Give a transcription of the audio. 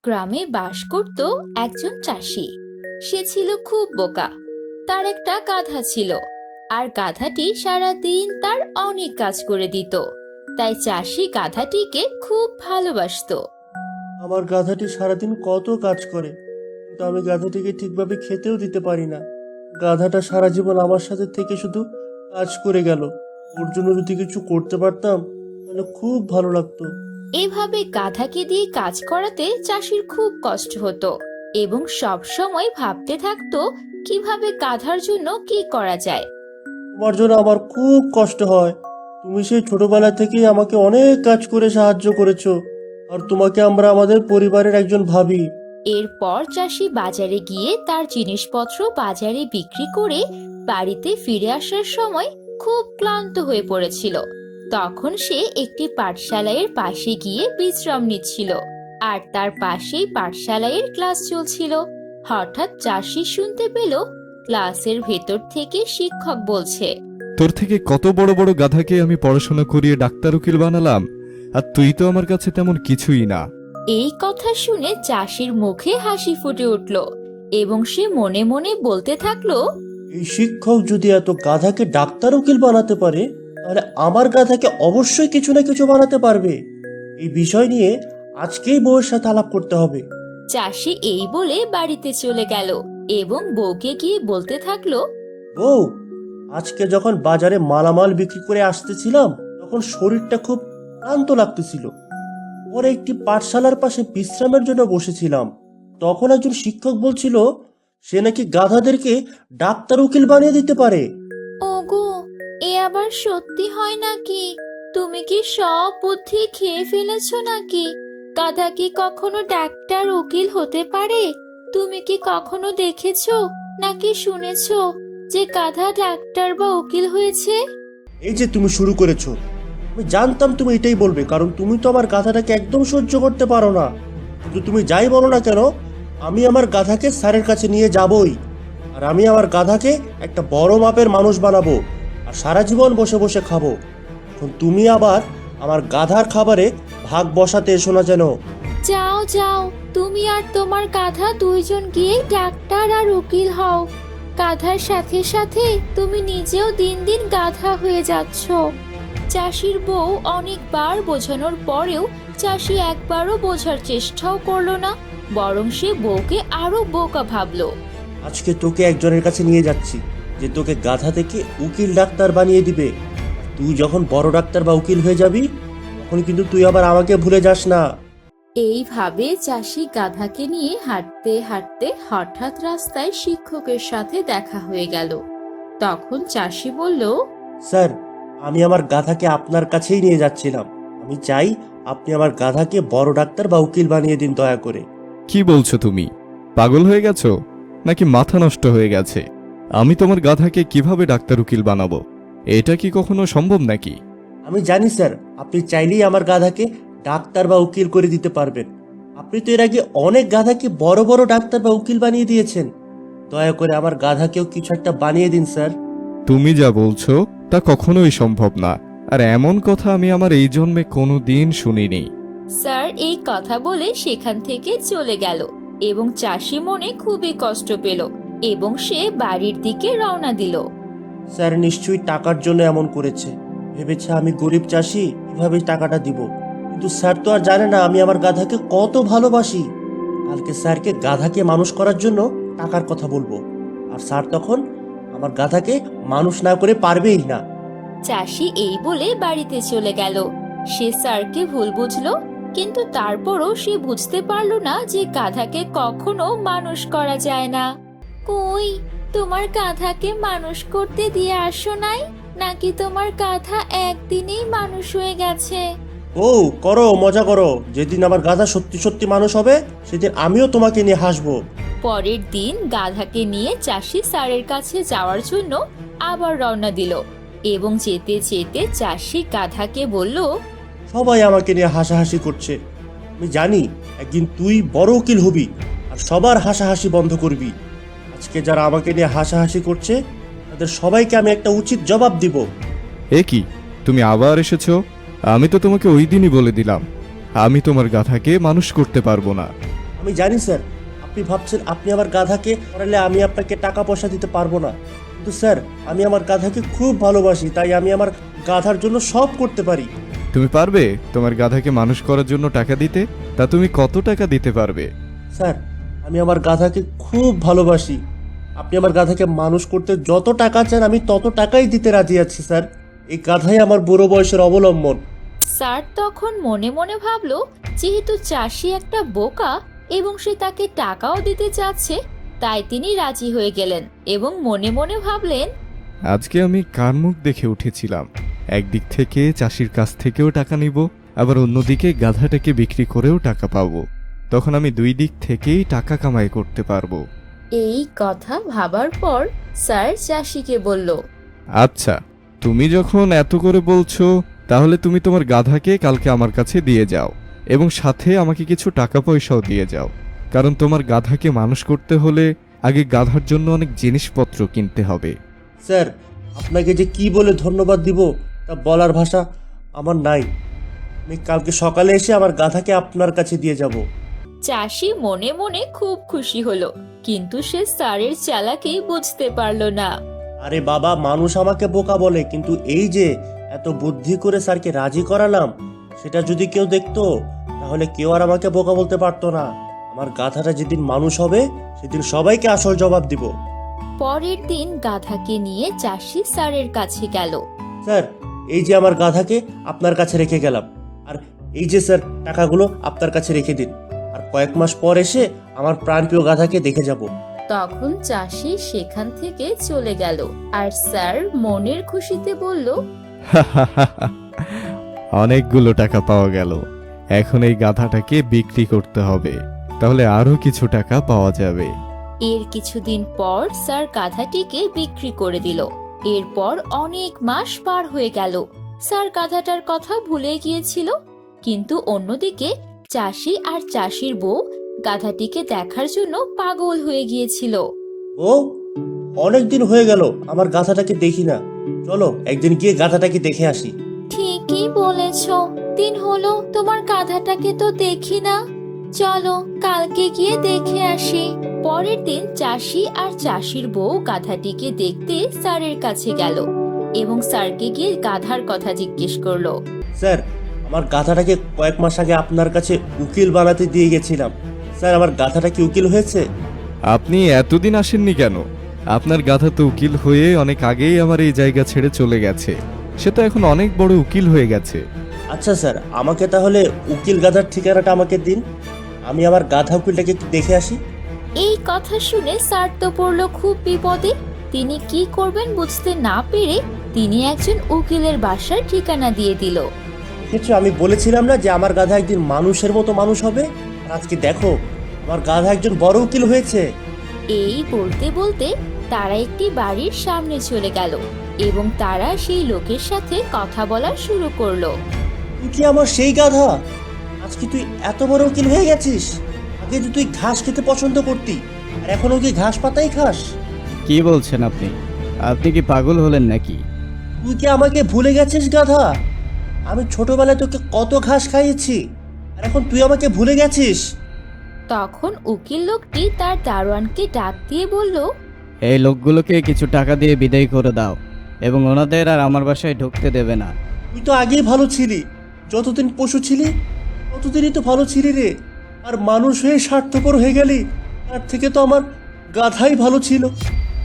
গ্রামে বাস করত একজন চাষি। সে ছিল খুব বোকা। তার একটা গাধা ছিল, আর গাধাটি সারাদিন তার অনেক কাজ করে দিত। তাই চাষি গাধাটিকে খুব ভালোবাসতো। আমার গাধাটি সারাদিন কত কাজ করে, কিন্তু আমি গাধাটিকে ঠিকভাবে খেতেও দিতে পারি না। গাধাটা সারা জীবন আমার সাথে থেকে শুধু কাজ করে গেল। ওর জন্য যদি কিছু করতে পারতাম তাহলে খুব ভালো লাগতো। এভাবে গাধাকে দিয়ে কাজ করাতে চাষির খুব কষ্ট হতো এবং সব সময় ভাবতে থাকতো কিভাবে গাধার জন্য কি করা যায়। তোমার জন্য আমার খুব কষ্ট হয়। তুমি সেই ছোটবেলা থেকেই আমাকে অনেক কাজ করে সাহায্য করেছো, আর তোমাকে আমরা আমাদের পরিবারের একজন ভাবি। এরপর চাষি বাজারে গিয়ে তার জিনিসপত্র বাজারে বিক্রি করে বাড়িতে ফিরে আসার সময় খুব ক্লান্ত হয়ে পড়েছিল। তখন সে একটি পাঠশালার পাশে গিয়ে বিশ্রাম নিচ্ছিল, আর তার পাশেই পাঠশালার ক্লাস চলছিল। হঠাৎ চাষি শুনতে পেল ক্লাসের ভেতর থেকে শিক্ষক বলছে, তোর থেকে কত বড় বড় গাধাকে আমি পড়াশোনা করিয়ে ডাক্তার উকিল বানালাম, আর তুই তো আমার কাছে তেমন কিছুই না। এই কথা শুনে চাষির মুখে হাসি ফুটে উঠল এবং সে মনে মনে বলতে থাকলো, এই শিক্ষক যদি এত গাধাকে ডাক্তার উকিল বানাতে পারে, তাহলে আমার গাধাকে অবশ্যই কিছু না কিছু বানাতে পারবে। এই বিষয় নিয়ে আজকেই বউয়ের সাথে আলাপ করতে হবে। চাষি এই বলে বাড়িতে চলে গেল এবং বউকে গিয়ে বলতে থাকলো, বউ, আজকে যখন বাজারে মালামাল বিক্রি করে আসতেছিলাম তখন শরীরটা খুব ক্লান্ত লাগতেছিল। পরে একটি পাঠশালার পাশে বিশ্রামের জন্য বসেছিলাম। তখন একজন শিক্ষক বলছিল সে নাকি গাধাদেরকে ডাক্তার উকিল বানিয়ে দিতে পারে। ওগো, এ আবার সত্যি হয় নাকি? তুমি কি সব বুদ্ধি খেয়ে ফেলেছো নাকি? গাধা কি কখনো ডাক্তার উকিল হতে পারে? তুমি কি কখনো দেখেছো নাকি শুনেছো যে গাধা ডাক্তার বা উকিল হয়েছে? এই যে তুমি শুরু করেছো, আমি জানতাম তুমি এটাই বলবে, কারণ তুমি তো আমার গাধাটাকে একদম সহ্য করতে পারো না। কিন্তু তুমি যাই বলো না কেন, আমি আমার গাধাকে স্যারের কাছে নিয়ে যাবই। আর আমি আমার গাধাকে একটা বড় মাপের মানুষ বানাবো, আর সারা জীবন বসে বসে খাবো। এখন তুমি আবার আমার গাধার খাবারে ভাগ বসাতে এসো না যেন। যাও যাও, তুমি আর তোমার গাধা দুইজন গিয়ে ডাক্তার আর উকিল হও। গাধার সাথে সাথে তুমি নিজেও দিন দিন গাধা হয়ে যাচ্ছ। চাষির বউ অনেকবার বোঝানোর পরেও চাষি একবারও বোঝার চেষ্টাও করলো না, বরং সে বউকে আরো বোকা ভাবলো। আজকে তোকে একজনের কাছে নিয়ে যাচ্ছি যে তোকে গাধা থেকে উকিল ডাক্তার বানিয়ে দিবে। তুই যখন বড় ডাক্তার বা উকিল হয়ে যাবি তখন কিন্তু তুই আবার আমাকে ভুলে যাস না। এইভাবে চাষি গাধাকে নিয়ে হাঁটতে হাঁটতে হঠাৎ রাস্তায় শিক্ষকের সাথে দেখা হয়ে গেল। তখন চাষি বলল, স্যার, আমি আমার গাধাকে আপনার কাছেই নিয়ে যাচ্ছিলাম। আমি চাই আপনি আমার গাধাকে বড় ডাক্তার বা উকিল বানিয়ে দিন দয়া করে। কি বলছো তুমি? পাগল হয়ে গেছো নাকি মাথা নষ্ট হয়ে গেছে? আমি তোমার গাধাকে কিভাবে ডাক্তার উকিল বানাবো? এটা কি কখনো সম্ভব নাকি? আমি জানি স্যার, আপনি চাইলেই আমার গাধাকে ডাক্তার বা উকিল করে দিতে পারবেন। আপনি তো এর আগে অনেক গাধাকে বড় বড় ডাক্তার বা উকিল বানিয়ে দিয়েছেন। দয়া করে আমার গাধাকেও কিছু একটা বানিয়ে দিন স্যার। তুমি যা বলছো তা কখনোই সম্ভব না, আর এমন কথা আমি আমার এই জন্মে কোনোদিন শুনিনি। স্যার এই কথা বলে সেখান থেকে চলে গেল এবং চাষি মনে খুবই কষ্ট পেল এবং সে বাড়ির দিকে রওনা দিল। স্যার নিশ্চয়ই টাকার জন্য এমন করেছে। ভেবেছে আমি গরিব চাষি, কিভাবে টাকাটা দিব। কিন্তু স্যার তো আর জানে না আমি আমার গাধাকে কত ভালোবাসি। কালকে স্যারকে গাধাকে মানুষ করার জন্য টাকার কথা বলবো, আর স্যার তখন আমার গাধাকে মানুষ না করে পারবেই না। চাষি এই বলে বাড়িতে চলে গেল। সে স্যারকে ভুল বুঝলো, কিন্তু তারপরও সে বুঝতে পারলো না যে গাধাকে কখনো মানুষ করা যায় না। কই, তোমার গাধাকে মানুষ করতে দিয়ে আসো নাই নাকি তোমার গাধা একদিনেই মানুষ হয়ে গেছে? ও করো, মজা করো। যেদিন আমার গাধা সত্যি সত্যি মানুষ হবে সেদিন আমিও তোমাকে নিয়ে হাসবো। পরের দিন গাধাকে নিয়ে চাষি স্যারের কাছে যাওয়ার জন্য আবার রওনা দিল এবং যেতে যেতে চাষি গাধাকে বলল, সবাই আমাকে নিয়ে হাসাহাসি করছে। আমি জানি একদিন তুই বড় উকিল হবি আর সবার হাসাহাসি বন্ধ করবি। আজকে যারা আমাকে নিয়ে হাসাহাসি করছে তাদের সবাইকে আমি একটা উচিত জবাব দিব। এ কি, তুমি আবার এসেছো? আমি তো তোমাকে ওই দিনই বলে দিলাম আমি তোমার গাধাকে মানুষ করতে পারবো না। আমি জানি স্যার, আপনি ভাবছেন আপনি আমার গাধাকে করালে আমি আপনাকে টাকা পয়সা দিতে পারবো না, কিন্তু স্যার আমি আমার গাধাকে খুব ভালোবাসি, তাই আমি আমার গাধার জন্য সব করতে পারি। তুমি পারবে তোমার গাধাকে মানুষ করার জন্য টাকা দিতে? তা তুমি কত টাকা দিতে পারবে? স্যার আমি আমার গাধাকে খুব ভালোবাসি, আপনি আমার গাধাকে মানুষ করতে যত টাকা চান আমি তত টাকাই দিতে রাজি আছি স্যার। এই গাধাই আমার বুড়ো বয়সের অবলম্বন। স্যার তখন মনে মনে ভাবলো যেহেতু চাষি একটা বোকা এবং সে তাকে টাকাও দিতে চাচ্ছে, তাই তিনি রাজি হয়ে গেলেন এবং মনে মনে ভাবলেন, আজকে আমি কার মুখ দেখে উঠেছিলাম, একদিক থেকে চাষির কাছ থেকেও টাকা নিব, আবার অন্যদিকে গাধাটাকে বিক্রি করেও টাকা পাবো। তখন আমি দুই দিক থেকেই টাকা কামাই করতে পারবো। এই কথা ভাবার পর স্যার চাষিকে বলল, আচ্ছা, তুমি যখন এত করে বলছো, তাহলে তুমি তোমার গাধাকে কালকে আমার কাছে দিয়ে যাও এবং সাথে আমাকে কিছু টাকা পয়সাও দিয়ে যাও, কারণ তোমার গাধাকে মানুষ করতে হলে আগে গাধার জন্য অনেক জিনিসপত্র কিনতে হবে। স্যার আপনাকে যে কি বলে ধন্যবাদ দিব তা বলার ভাষা আমার নাই। আমি কালকে সকালে এসে আমার গাধাকে আপনার কাছে দিয়ে যাব। চাষি মনে মনে খুব খুশি হলো, কিন্তু সে স্যারের চালাকি বুঝতে পারল না। আরে বাবা, মানুষ আমাকে বোকা বলে, কিন্তু এই যে এত বুদ্ধি করে স্যারকে রাজি করালাম, সেটা যদি কেউ দেখতো তাহলে কেউ আর আমাকে বোকা বলতে পারতো না। আমার গাধাটা যেদিন মানুষ হবে সেদিন সবাইকে আসল জবাব দিব। পরের দিন গাধাকে নিয়ে চাষি স্যারের কাছে গেল। স্যার এই যে আমার গাধাকে আপনার কাছে রেখে গেলাম, আর এই যে স্যার টাকাগুলো আপনার কাছে রেখে দিন, আর কয়েক মাস পর এসে আমার প্রাণপ্রিয় গাধাকে দেখে যাব। তখন চাষি সেখান থেকে চলে গেল, আর স্যার মনের খুশিতে বলল, অনেকগুলো টাকা পাওয়া গেল, এখন এই গাধাটাকে বিক্রি করতে হবে, তাহলে আরো কিছু টাকা পাওয়া যাবে। এর কিছুদিন পর স্যার গাধাটিকে বিক্রি করে দিল। এরপর অনেক মাস পার হয়ে গেল, স্যার গাধাটার কথা ভুলে গিয়েছিল। কিন্তু অন্যদিকে চাষি আর চাষির বউ গাধাটিকে দেখার জন্য পাগল হয়ে গিয়েছিল। ও অনেক দিন হয়ে গেল আমার গাধাটাকে দেখি না, চলো একদিন গিয়ে গাধাটাকে দেখে আসি। ঠিকই বলেছ, দিন হলো তোমার গাধাটাকে তো দেখি না, চলো কালকে গিয়ে দেখে আসি। পরের দিন চাষি আর চাষির বউ গাধাটিকে দেখতে স্যারের কাছে গেল এবং স্যারকে গিয়ে গাধার কথা জিজ্ঞেস করলো। স্যার আমার গাধাটাকে কয়েক মাস আগে আপনার কাছে উকিল বানাতে দিয়ে গেছিলাম, স্যার আমার গাধাটা কি উকিল হয়েছে? আপনি এতদিন আসেননি কেন? আপনার গাধা তো উকিল হয়ে অনেক আগেই আমার এই জায়গা ছেড়ে চলে গেছে, সে তো এখন অনেক বড় উকিল হয়ে গেছে। আচ্ছা স্যার, আমাকে তাহলে উকিল গাধার ঠিকানাটা আমাকে দিন, আমি আমার গাধা উকিলটাকে একটু দেখে আসি। এই কথা শুনে স্যার তো পড়লো খুব বিপদে। তিনি কি করবেন বুঝতে না পেরে তিনি একজন উকিলের বাসার ঠিকানা দিয়ে দিল। দেখেছো, আমি বলেছিলাম না যে আমার গাধা একদিন মানুষের মতো মানুষ হবে, আর আজকে দেখো আমার গাধা একজন বড় উকিল হয়েছে। এই বলতে বলতে তারা একটি বাড়ির সামনে চলে গেল এবং তারা সেই লোকের সাথে কথা বলা শুরু করলো। তুই কি আমার সেই গাধা? আজকে তুই এত বড় উকিল হয়ে গেছিস? আগে তো তুই ঘাস খেতে পছন্দ করতি, আর এখনো কি ঘাস পাতাই খাস? কি বলছেন আপনি? আপনি কি পাগল হলেন নাকি? তুই কি আমাকে ভুলে গেছিস গাধা? আমি ছোটবেলায় তোকে কত ঘাস খাইয়েছি, আর এখন তুই আমাকে ভুলে গেছিস? তখন উকিল লোকটি তার দারোয়ানকে ডাক দিয়ে বলল, এই লোকগুলোকে কিছু টাকা দিয়ে বিদায় করে দাও এবং ওনাদের আর আমার বাসায় ঢুকতে দেবে না। তুই তো আগেই ভালো ছিলি, যতদিন পশু ছিলি ততদিনই তো ভালো ছিলি রে, আর মানুষ হয়ে স্বার্থপর হয়ে গেলি, তার থেকে তো আমার গাধাই ভালো ছিল।